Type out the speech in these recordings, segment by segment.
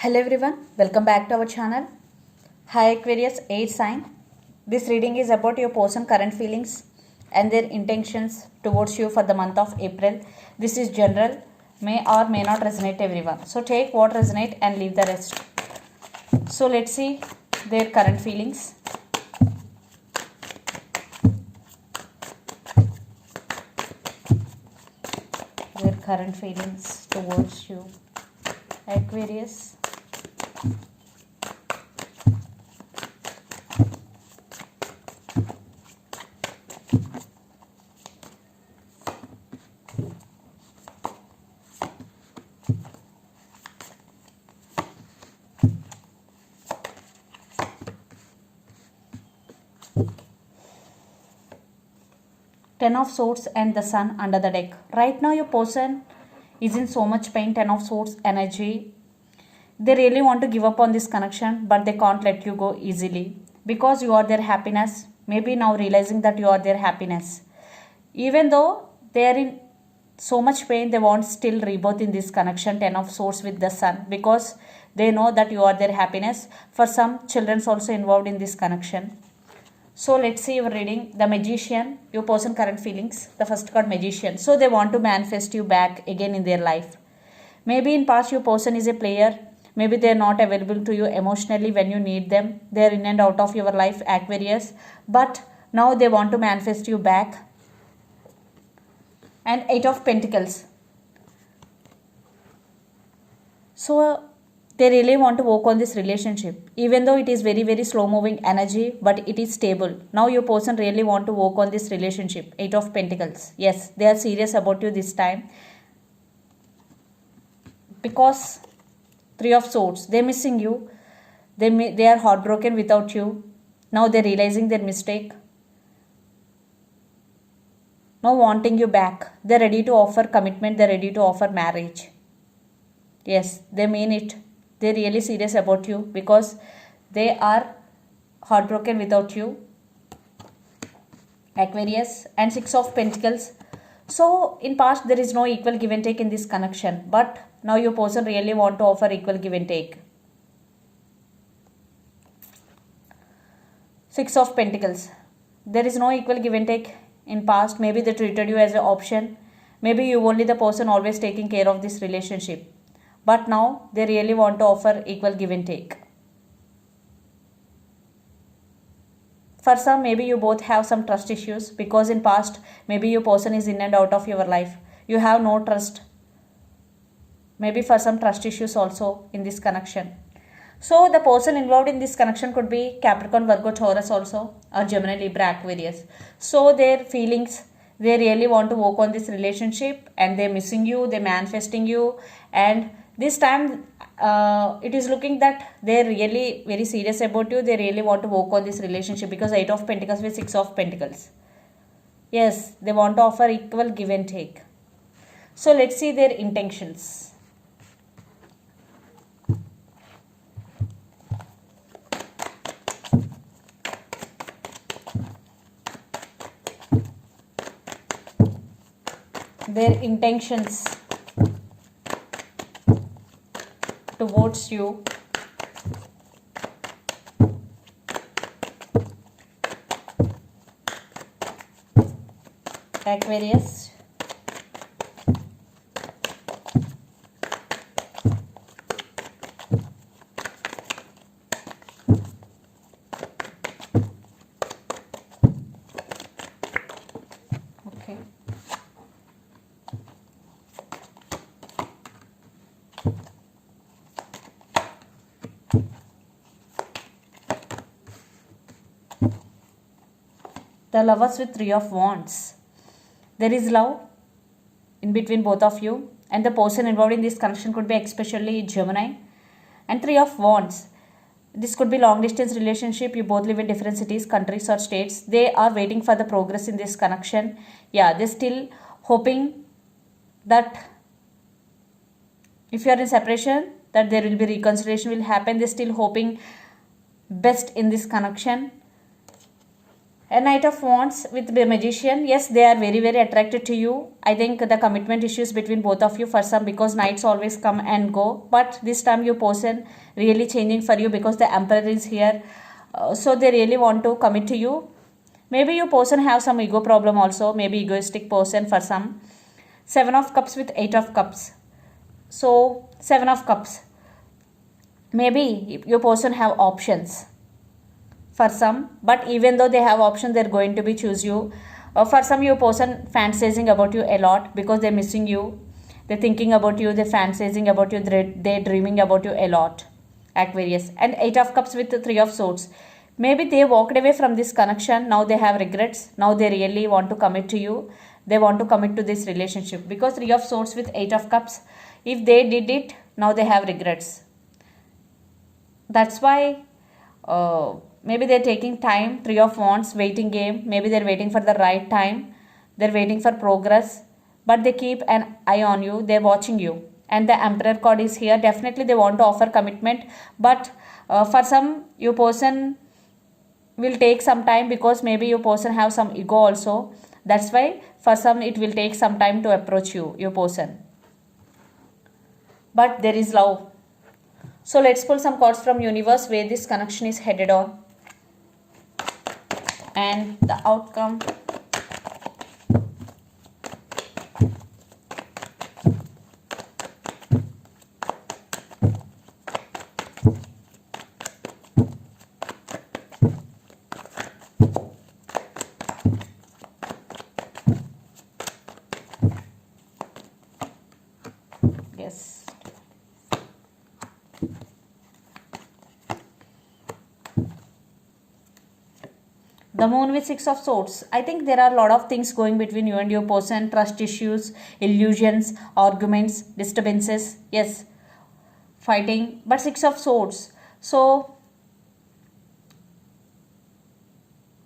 Hello everyone, welcome back to our channel. Hi Aquarius, air sign. This reading is about your person current feelings and their intentions towards you for the month of April. This is general, may or may not resonate everyone. So take what resonate and leave the rest. So let's see their current feelings. Their current feelings towards you, Aquarius. Ten of Swords and the Sun under the deck. Right now your person is in so much pain. Ten of Swords energy. They really want to give up on this connection, but they can't let you go easily because you are their happiness. Maybe now realizing that you are their happiness. Even though they are in so much pain, they want still rebirth in this connection. Ten of Swords with the Sun, because they know that you are their happiness. For some, children's also involved in this connection. So let's see your reading. The Magician, your person current feelings. The first card, Magician. So they want to manifest you back again in their life. Maybe in past your person is a player. Maybe they are not available to you emotionally when you need them. They are in and out of your life, Aquarius. But now they want to manifest you back. And Eight of Pentacles. So they really want to work on this relationship, even though it is very slow moving energy, but it is stable. Now your person really want to work on this relationship. Eight of Pentacles. Yes, they are serious about you this time, because Three of Swords, they're missing you. They are heartbroken without you. Now they're realizing their mistake, now wanting you back. They're ready to offer commitment, they're ready to offer marriage. Yes, they mean it. They're really serious about you because they are heartbroken without you, Aquarius. And Six of Pentacles. So in past there is no equal give and take in this connection, but now your person really want to offer equal give and take. Six of Pentacles. There is no equal give and take in past. Maybe they treated you as an option. Maybe you only the person always taking care of this relationship. But now they really want to offer equal give and take. For some, maybe you both have some trust issues, because in past maybe your person is in and out of your life. You have no trust. Maybe for some trust issues also in this connection. So the person involved in this connection could be Capricorn, Virgo, Taurus also, or Gemini, Libra, Aquarius. So their feelings, they really want to work on this relationship and they're missing you, they're manifesting you, and this time it is looking that they're really very serious about you. They really want to work on this relationship, because Eight of Pentacles with Six of Pentacles. Yes, they want to offer equal give and take. So let's see their intentions. Their intentions towards you. Aquarius. Okay. The Lovers with Three of Wands. There is love in between both of you, and the person involved in this connection could be especially Gemini. And Three of Wands. This could be long distance relationship. You both live in different cities, countries or states. They are waiting for the progress in this connection. Yeah, they're still hoping that if you are in separation, that there will be reconciliation will happen. They're still hoping best in this connection. A Knight of Wands with the Magician. Yes, they are very very attracted to you. I think the commitment issues between both of you for some, because knights always come and go, but this time your person really changing for you because the Emperor is here. So they really want to commit to you. Maybe your person have some ego problem also, maybe egoistic person for some. Seven of Cups with Eight of Cups. So Seven of Cups, maybe your person have options for some, but even though they have options, they're going to be choose you. For some, your person fantasizing about you a lot because they're missing you, they're thinking about you, they're fantasizing about you, they're dreaming about you a lot. Aquarius. And Eight of Cups with the Three of Swords, maybe they walked away from this connection, now they have regrets, now they really want to commit to you, they want to commit to this relationship, because Three of Swords with Eight of Cups, if they did it, now they have regrets. That's why maybe they're taking time. Three of Wands, waiting game. Maybe they're waiting for the right time. They're waiting for progress. But they keep an eye on you. They're watching you. And the Emperor card is here. Definitely they want to offer commitment. But for some, your person will take some time, because maybe your person have some ego also. That's why for some it will take some time to approach you, your person. But there is love. So let's pull some cards from universe where this connection is headed on. And the outcome. Yes. The Moon with Six of Swords. I think there are a lot of things going between you and your person. Trust issues, illusions, arguments, disturbances. Yes, fighting. But Six of Swords. So,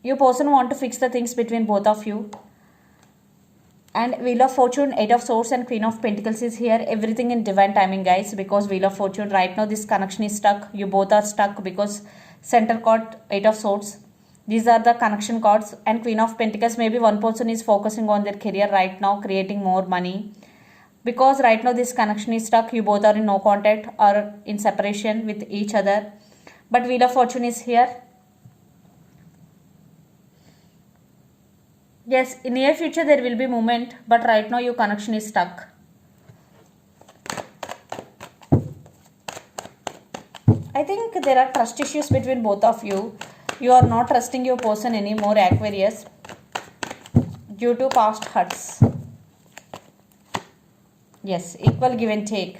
your person want to fix the things between both of you. And Wheel of Fortune, Eight of Swords and Queen of Pentacles is here. Everything in divine timing, guys. Because Wheel of Fortune, right now this connection is stuck. You both are stuck because center card, Eight of Swords. These are the connection cards. And Queen of Pentacles, maybe one person is focusing on their career right now, creating more money. Because right now this connection is stuck, you both are in no contact or in separation with each other. But Wheel of Fortune is here. Yes, in near future there will be movement, but right now your connection is stuck. I think there are trust issues between both of you. You are not trusting your person anymore, Aquarius, due to past hurts. Yes, equal give and take.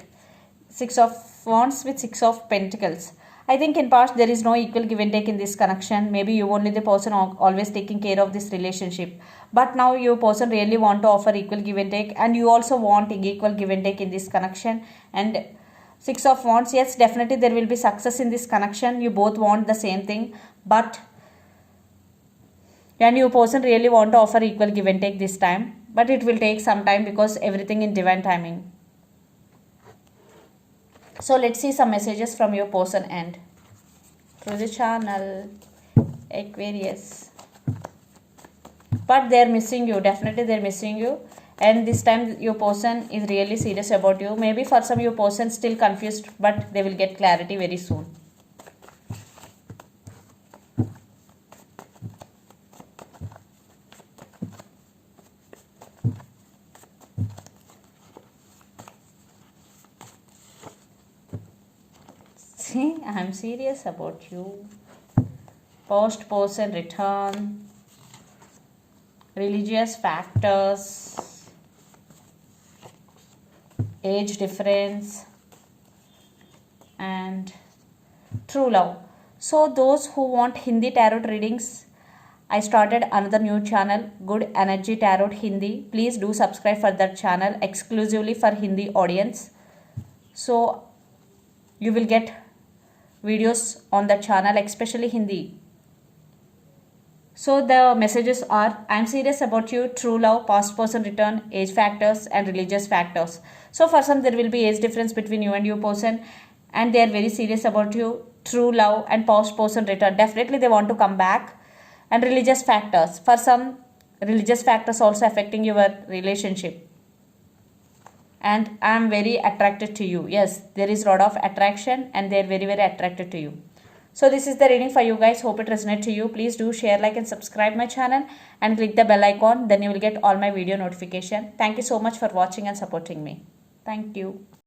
Six of Wands with Six of Pentacles. I think in past there is no equal give and take in this connection. Maybe you only the person always taking care of this relationship. But now your person really want to offer equal give and take, and you also want equal give and take in this connection. And Six of Wands, yes, definitely there will be success in this connection. You both want the same thing, but and your person really want to offer equal give and take this time. But it will take some time because everything in divine timing. So let's see some messages from your person end through the channel, Aquarius. But they're missing you. Definitely they're missing you. And this time your person is really serious about you. Maybe for some your person still confused, but they will get clarity very soon. See, I'm serious about you. Post person return. Religious factors. Age difference. And true love. So those who want Hindi tarot readings, I started another new channel, Good Energy Tarot Hindi. Please do subscribe for that channel exclusively for Hindi audience. So you will get videos on the channel, especially Hindi. So the messages are, I am serious about you, true love, past person return, age factors and religious factors. So for some there will be age difference between you and your person, and they are very serious about you, true love and past person return. Definitely they want to come back. And religious factors. For some, religious factors also affecting your relationship. And I am very attracted to you. Yes, there is a lot of attraction and they are very, very attracted to you. So this is the reading for you guys. Hope it resonates to you. Please do share, like and subscribe my channel and click the bell icon. Then you will get all my video notification. Thank you so much for watching and supporting me. Thank you.